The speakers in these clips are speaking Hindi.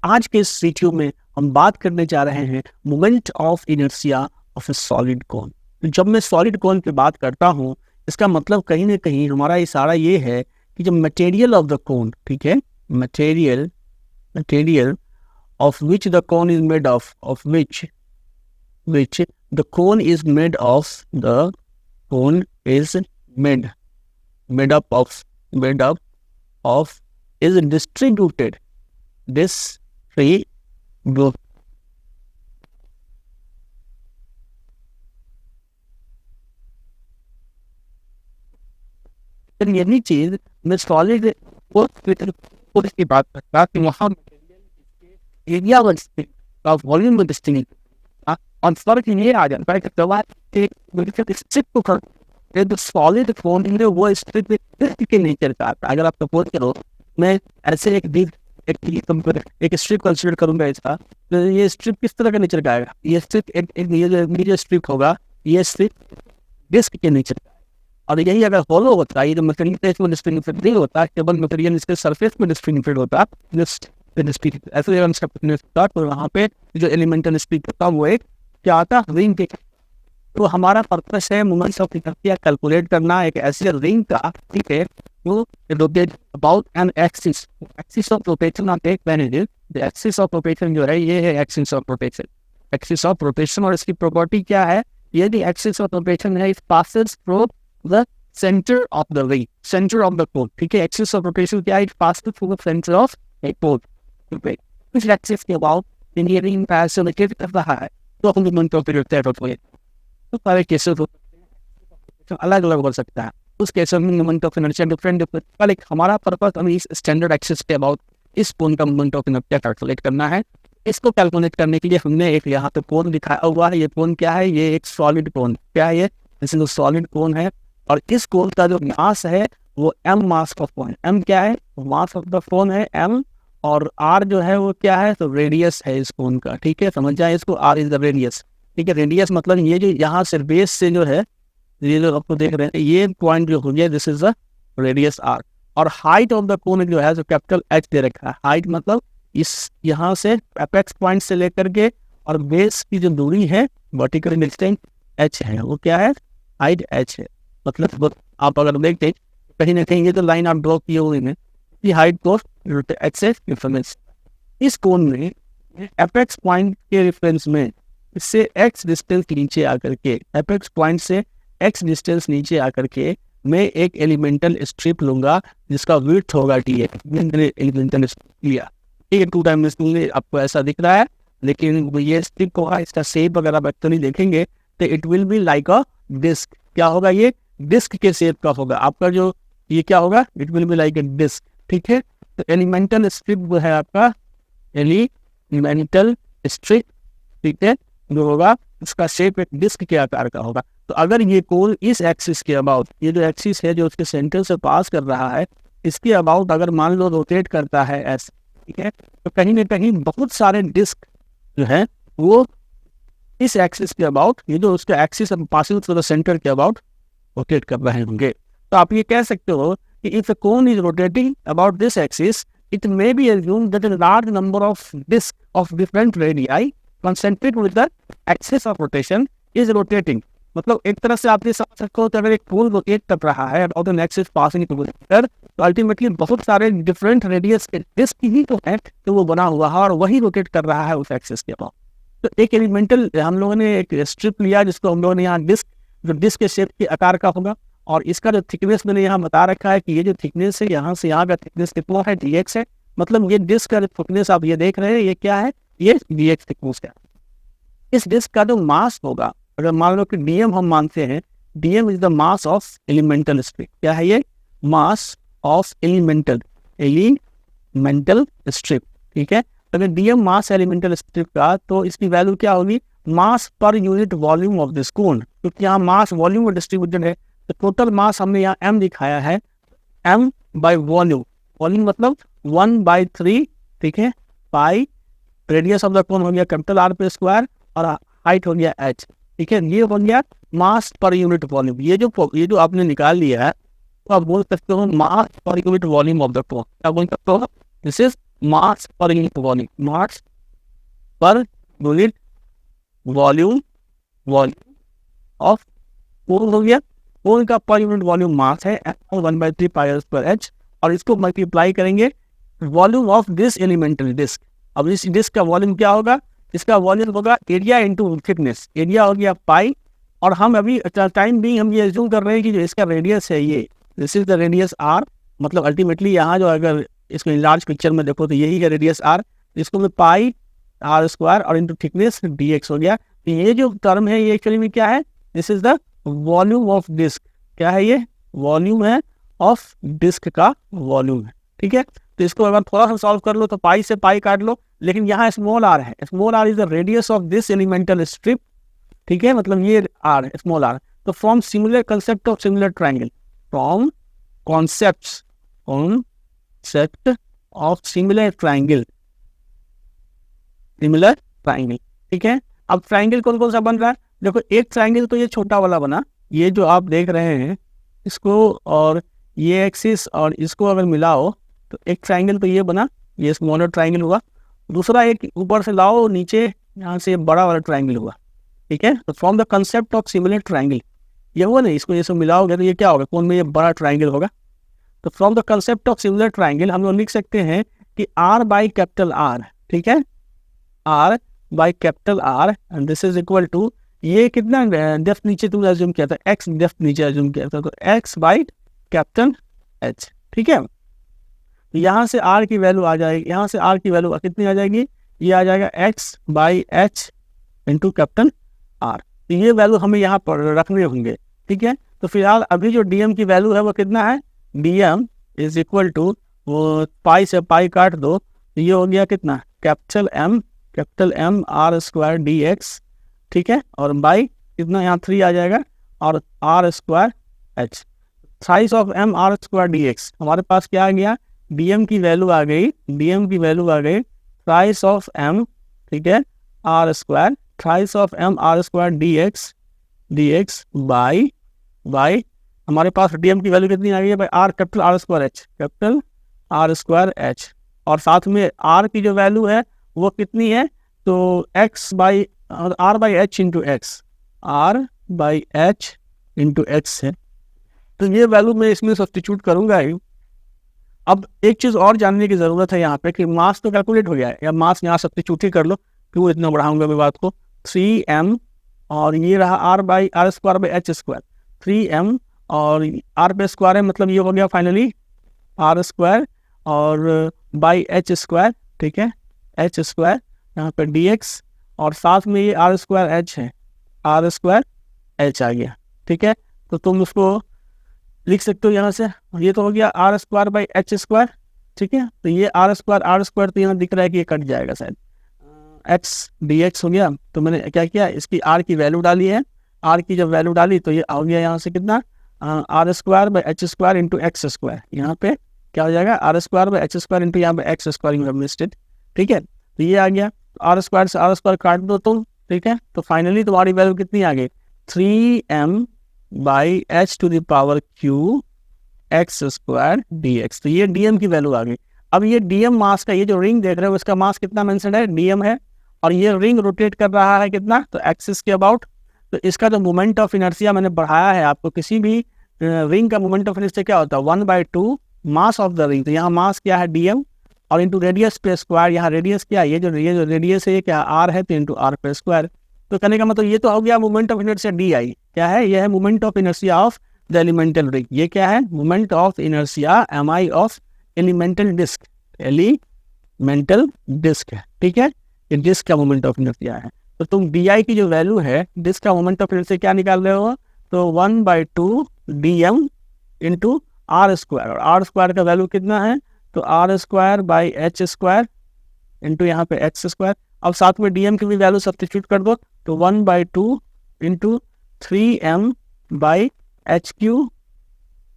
आज के इस वीडियो में हम बात करने जा रहे हैं moment of inertia of a solid कोन। तो जब मैं सॉलिड कोन पे बात करता हूँ, इसका मतलब कहीं ना कहीं हमारा इशारा ये है कि जब मटेरियल ऑफ द कोन, ठीक है, material material of which the cone is made of which the cone is made of the cone is made up of is distributed यही चीज मैं सॉलिड की बात करता कि वहां एरिया ऑफ वॉल्यूम में डिस्टिंग और फर्क ये आ जाता है कि दवा एक स्ट्रिप को तो सॉलिड फोन है वो स्ट्रिप के नेचर का आता है। अगर आप सपोज करो मैं ऐसे एक स्ट्रिप कंसिडर करूंगा इसका, तो ये स्ट्रिप किस तरह का नेचर का आएगा? ये स्ट्रिप एक स्ट्रिप होगा, ये स्ट्रिप डिस्क के नेचर का है। और यही अगर होलो होता है, ये जो मटेरियल में डिस्ट्रीब्यूटेड नहीं होता, केवल मटेरियल इसके सरफेस में डिस्ट्रीब्यूटेड होता, ऐसे जगह तो वहाँ पे जो एलिमेंटल स्पीड होता वो एक क्या आता, रिंग के। तो हमारा पर्पस है मोमेंट्स ऑफ इनर्शिया कैलकुलेट करना एक ऐसे रिंग का, ठीक है, वो rotate about an axis of rotation of एक planet. The axis of rotation जो है ये है एक्सिस ऑफ रोटेशन। और इसकी प्रॉपर्टी क्या है? ये भी एक्सिस ऑफ रोटेशन है, it passes through the centre of the ring, centre of the cone, ठीक है। एक्सिस ऑफ रोटेशन क्या है? It passes through the centre of a cone. कुछ एक्सिस के अबाउट इंजीनियरिंग पैस रोटेट कर रहा है, तो हम मोमेंट ऑफ इनर्शिया कैलकुलेट तो सारे केसेस अलग अलग हो सकता है। उस केस में मोमेंट ऑफ इनर्शिया डिफरेंट पर एक हमारा पर्पस हमें इस स्टैंडर्ड एक्सिस के अबाउट इस कोन का मोमेंट ऑफ इनर्शिया कैलकुलेट करना है। इसको कैलकुलेट करने के लिए हमने एक यहाँ पे कोन दिखाया हुआ है। ये कोन क्या है? ये एक सॉलिड कोन। क्या है ये? जैसे सॉलिड कोन है और इस कोन का जो मास है वो m mass of cone. m क्या है? मास ऑफ द कोन है m, और r जो है वो क्या है? तो रेडियस है इस कोन का, ठीक है। समझ जाए इसको, r इज द रेडियस, ठीक है। रेडियस मतलब ये जो यहाँ से बेस से जो है, ये जो आपको देख रहे हैं ये पॉइंट जो हो गया, this is the radius R. और हाइट ऑफ द कोन जो है जो कैपिटल एच दे रखा है। हाइट मतलब इस यहाँ से एपेक्स पॉइंट से लेकर के और बेस की जो दूरी है वर्टिकल डिस्टेंस एच है, वो क्या है? हाइट एच है। मतलब आप अगर देखते हैं कहीं ना कहीं ये तो लाइन आप ड्रॉ किए हुए हैं, ये हाइट को एच से रिफरेंस। इस कोन में एपेक्स पॉइंट के रेफरेंस में इससे एक्स डिस्टेंस नीचे आकर के, एपेक्स पॉइंट से एक्स डिस्टेंस नीचे आकर के मैं एक एलिमेंटल स्ट्रिप लूंगा जिसका विड्थ होगा टी। एलिमेंटल स्ट्रिप लिया, ठीक है, 2 डायमेंशनल में आपको ऐसा दिख रहा है, लेकिन ये स्ट्रिप होगा, इसका शेप अगर आप एक्चुअली देखेंगे तो it will be like a disc. क्या होगा? ये डिस्क के शेप का होगा आपका जो ये क्या होगा? It will be like a disc, ठीक है। तो एलिमेंटल स्ट्रिप है आपका एलिमेंटल स्ट्रिप, ठीक है, जो होगा उसका शेप एक डिस्क के आकार का होगा। तो अगर ये कोन इस एक्सिस के अबाउट, ये जो एक्सिस है जो उसके सेंटर से पास कर रहा है, इसके अबाउट अगर मान लो रोटेट करता है ऐसे, ठीक है, तो कहीं ना कहीं बहुत सारे डिस्क जो है वो इस एक्सिस के अबाउट, ये जो उसका axis passing through the centre के अबाउट रोटेट कर रहे होंगे। तो आप ये कह सकते हो कि if the cone is rotating about this axis, it may be assumed that a large number of disks of different radii concentrated with the axis of rotation is rotating। मतलब एक तरह से आप ये समझ सकते हो कि अगर एक कोन रोटेट कर रहा है और the axis passing through centre, तो अल्टीमेटली बहुत सारे डिफरेंट रेडियस के डिस्क ही तो है तो वो बना हुआ है और वही रोटेट कर रहा है उस एक्सिस के अबाउट। तो एक एलिमेंटल हम लोगों ने एक स्ट्रिप लिया जिसको हम लोगों ने यहाँ डिस्क, जो डिस्क के शेप के आकार का होगा, और इसका जो थिकनेस मैंने यहाँ बता रखा है कि ये जो थिकनेस है यहाँ से यहाँ का थिकनेस कितना है? dx है। मतलब ये डिस्क का जो थिकनेस आप ये देख रहे हैं ये क्या है? ये dx थिकनेस है। इस डिस्क का जो मास होगा, अगर मान लो कि dm हम मानते हैं, dm is the mass of elemental strip. क्या है ये? मास ऑफ एलिमेंटल स्ट्रिप, ठीक है। अगर dm मास एलिमेंटल स्ट्रिप का, तो इसकी वैल्यू क्या होगी? Mass per unit volume of this cone, क्योंकि यहाँ मास वॉल्यूम में डिस्ट्रीब्यूटेड है। तो टोटल मास हमने यहाँ m दिखाया है, m बाय वॉल्यूम। वॉल्यूम मतलब 1/3, ठीक है, पाई रेडियस ऑफ द कोन हो गया कैपिटल R पे स्क्वायर और हाइट हो गया h, ठीक है। ये हो गया मास पर यूनिट वॉल्यूम। ये जो आपने निकाल लिया है तो आप बोल सकते हो mass per unit volume of the cone. क्या बोल सकते हो? This is mass per unit volume, mass per unit volume, volume of पूर्ण हो गया, पूर्ण का पर यूनिट वॉल्यूम मास है 1/3 πr²h, और इसको मल्टीप्लाई करेंगे volume of this elemental disc. अब इस डिस्क का वॉल्यूम क्या होगा, इसका वॉल्यूम होगा एरिया इंटू थिकनेस, एरिया हो गया पाई, और हम अभी टाइम भी हम ये एज्यूम कर रहे हैं कि जो इसका रेडियस है ये, this is the radius R, मतलब अल्टीमेटली यहाँ जो अगर इसको लार्ज पिक्चर में देखो तो यही है रेडियस आर, इसको मैं पाई r² और इंटू थिकनेस dx हो गया। तो ये जो टर्म है ये एक्चुअली में क्या है, this is the volume of disc, क्या है ये, वॉल्यूम है ऑफ डिस्क का वॉल्यूम है, ठीक है। तो इसको अगर थोड़ा सा सॉल्व कर लो तो पाई से पाई काट लो, लेकिन यहाँ स्मॉल आर है, small R is the radius of this elemental strip, ठीक है, मतलब ये आर है स्मॉल आर। तो from similar concept of similar triangle, from concept of similar triangle, similar triangle, ठीक है। अब ट्राइंगल कौन कौन सा बन रहा है, देखो एक ट्राइंगल तो ये छोटा वाला बना, ये जो आप देख रहे हैं इसको और ये एक्सिस और इसको अगर मिलाओ तो एक ट्राइंगल तो ये बना, ये स्मॉलर ट्राइंगल हुआ। दूसरा एक ऊपर से लाओ नीचे यहाँ से बड़ा वाला ट्राइंगल हुआ, ठीक है। तो from the concept of similar triangle, ये हुआ नहीं, इसको ये सब मिलाओगे तो ये क्या होगा, कौन में ये बड़ा ट्राइंगल होगा। तो from the concept of similar triangle हम लोग लिख सकते हैं कि r बाई कैपिटल R, ठीक है, r by capital R and this is equal to, ये कितना डेप्थ नीचे तुमने एज्यूम किया था, x डेप्थ नीचे एज्यूम किया था, तो x बाई कैपिटल H, ठीक है। तो यहाँ से r की वैल्यू आ जाएगी, यहाँ से r की वैल्यू कितनी आ जाएगी, ये आ जाएगा x by H into capital R। तो ये वैल्यू हमें यहाँ पर रखने होंगे, ठीक है। तो फिलहाल अभी जो dm की वैल्यू है वो कितना है, dm इज इक्वल टू, वो पाई से पाई काट दो तो ये हो गया कितना, कैपिटल M r² dx, ठीक है, और बाई कितना यहाँ 3 आ जाएगा और r² h, size of m r² dx, हमारे पास क्या आ गया, dm की वैल्यू आ गई, dm की वैल्यू आ गई साइज ऑफ m, ठीक है, r², size of m r² dx by हमारे पास dm की वैल्यू कितनी आ गई है भाई, r capital r² h, capital r² h, और साथ में r की जो वैल्यू है वो कितनी है, तो x by r by h into x, r by h into x है। तो ये वैल्यू मैं इसमें सब्स्टिट्यूट करूंगा ही। अब एक चीज़ और जानने की ज़रूरत है यहाँ पे कि मास तो कैलकुलेट हो गया है, या मास यहाँ सब्स्टिट्यूट ही कर लो, क्यों इतना बढ़ाऊंगा मैं बात को, 3m और ये रहा r by r² by h², 3m और r पे स्क्वायर है, मतलब ये हो गया फाइनली r² और बाई h², ठीक है, h² यहाँ पे dx, और साथ में ये r² h है, r² h आ गया, ठीक है। तो तुम उसको लिख सकते हो यहाँ से, ये तो हो गया r² बाई h², ठीक है। तो ये r² तो यहाँ दिख रहा है कि ये कट जाएगा शायद, x dx हो गया। तो मैंने क्या किया, इसकी r की वैल्यू डाली है, r की जब वैल्यू डाली तो ये आ गया यहाँ से कितना, r² by h² into x², यहाँ पे क्या हो जाएगा, r² बाई h² इंटू यहाँ पे x², you have missed it, ठीक है। तो ये आ गया, r² से r² काट दो तुम, ठीक है। तो फाइनली तुम्हारी वैल्यू कितनी आ गई, 3m by h to the power q x² dx। तो ये dm की वैल्यू आ गई। अब ये dm मास का, ये जो रिंग देख रहे हो इसका मास कितना मेंशन है, dm है, और ये रिंग रोटेट कर रहा है कितना, तो एक्सिस के अबाउट। तो इसका जो मोमेंट ऑफ इनर्शिया मैंने बढ़ाया है आपको, किसी भी रिंग का मोमेंट ऑफ इनर्शिया क्या होता है, 1/2 मास ऑफ द रिंग। तो यहाँ मास क्या है dm, और इंटू रेडियस पे स्क्वायर, यहाँ रेडियस क्या है, ये जो रेडियस है ये क्या r है, तो इंटू r पे स्क्वायर। तो कहने का मतलब ये तो हो गया मोमेंट ऑफ इनर्शिया di, क्या है, ये है moment of inertia of the elemental ring. ये क्या है, moment of inertia mi of elemental disc, elemental disc है, ठीक है, ये डिस्क का मोमेंट ऑफ इनर्शिया है। तो तुम di की जो वैल्यू है डिस्क का मोमेंट ऑफ इनर्शिया क्या निकाल रहे हो, तो 1/2 dm इंटू r², और r² का वैल्यू कितना है, तो r² बाई h² इंटू यहाँ पे x²। अब साथ में dm की भी वैल्यू सब्स्टिट्यूट कर दो, तो 1/2 into 3m by h³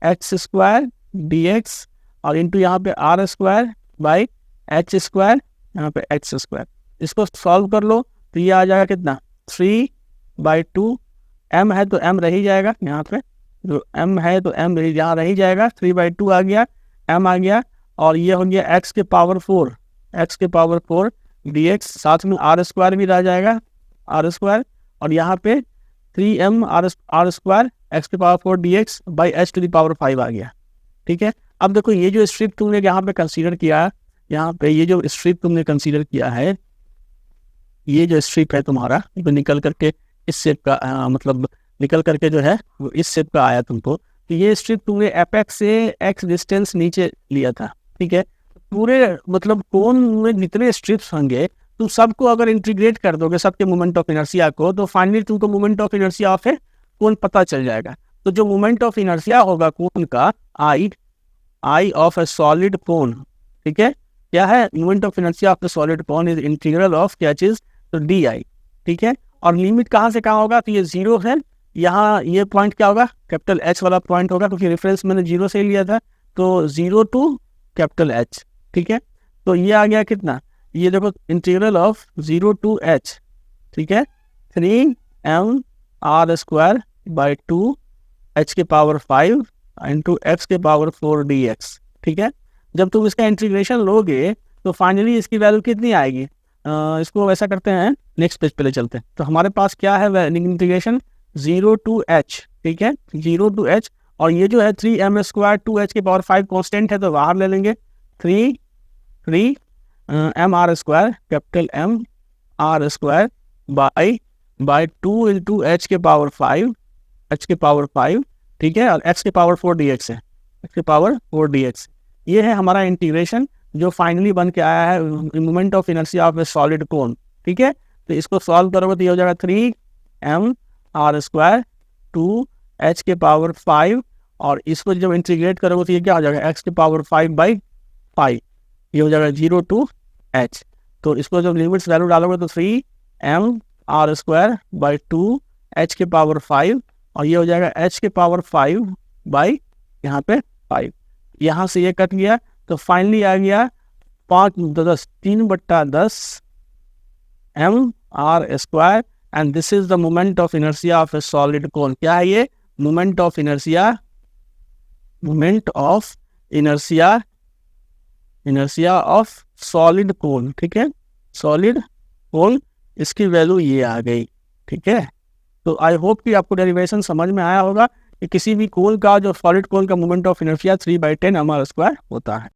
x² dx, और इंटू यहाँ पे r² बाई h² यहाँ पे x²। इसको सॉल्व कर लो तो ये आ जाएगा कितना, 3/2, m है तो m रह ही जाएगा, यहाँ पे जो m है तो m यहाँ रह ही जाएगा, 3/2 आ गया, m आ गया, और ये हो गया x के पावर 4, एक्स के पावर 4 dx, साथ में आर स्क्वायर भी रह जाएगा, आर स्क्वायर, और यहाँ पे 3m आर स्क्वायर एक्स के power 4 dx by H two the power 5 आ गया। ठीक है, अब देखो ये जो स्ट्रिप तुमने यहाँ पे कंसीडर किया है, यहाँ पे ये जो स्ट्रिप तुमने कंसीडर किया है, ये जो स्ट्रिप है तुम्हारा, तो निकल करके इस शेप का मतलब निकल करके जो है वो इस शेप का आया तुमको, तो ये स्ट्रिप तुमने एपेक्स से एक्स डिस्टेंस नीचे लिया था। ठीक है, पूरे मतलब कोन में जितने स्ट्रिप्स होंगे तुम सबको अगर इंटीग्रेट कर दोगे सबके मोमेंट ऑफ इनर्शिया को, तो फाइनली तुमको moment of inertia of a कोन पता चल जाएगा। तो जो मोमेंट ऑफ इनर्शिया होगा कोन का, आई ऑफ ए सॉलिड कोन, ठीक है, क्या है, moment of inertia of the solid cone is integral of क्या चीज, तो डी आई। ठीक है, और लिमिट कहाँ से कहाँ होगा, तो ये जीरो है, यहाँ ये पॉइंट क्या होगा, कैपिटल एच वाला पॉइंट होगा, क्योंकि रेफरेंस मैंने जीरो से ही लिया था, तो जीरो टू कैपिटल एच। ठीक है, तो ये आ गया कितना, ये देखो integral of zero to H, ठीक है, 3m R square by 2 H के पावर 5 इंटू एक्स के पावर 4 dx। ठीक है, जब तुम इसका इंटीग्रेशन लोगे तो फाइनली इसकी वैल्यू कितनी आएगी, इसको वैसा करते हैं, नेक्स्ट पेज पे ले चलते हैं। तो हमारे पास क्या है इंटीग्रेशन, 0 to h, ठीक है, 0 to h, और ये जो है 3m स्क्वायर 2h के पावर 5 कॉन्स्टेंट है तो बाहर ले लेंगे, 3 m R square capital m R square by 2 into H के पावर 5, ठीक है, और x के पावर 4 dx है, x के पावर 4 dx। ये है हमारा इंटीग्रेशन जो फाइनली बन के आया है moment of inertia of a solid cone. ठीक है, तो इसको सॉल्व करोगे तो ये हो जाएगा 3m आर स्क्वायर 2h के पावर 5, और इसको जब इंटीग्रेट करोगे तो ये क्या हो जाएगा, x के पावर 5 बाई 5, ये हो जाएगा 0 to h। तो इसको जब लिमिट्स वैल्यू डालोगे तो 3m R square by 2h के पावर 5, और ये हो जाएगा h के पावर 5 बाई यहाँ पे 5, यहाँ से ये कट गया, तो फाइनली आ गया 3/10 m R square, and this is the moment of inertia of a solid cone. क्या है ये, moment of inertia of solid cone. ठीक है, सॉलिड कोन, इसकी वैल्यू ये आ गई। ठीक है, तो आई होप कि आपको डेरिवेशन समझ में आया होगा कि किसी भी कोन का, जो सॉलिड कोन का moment of inertia 3/10 m r square होता है।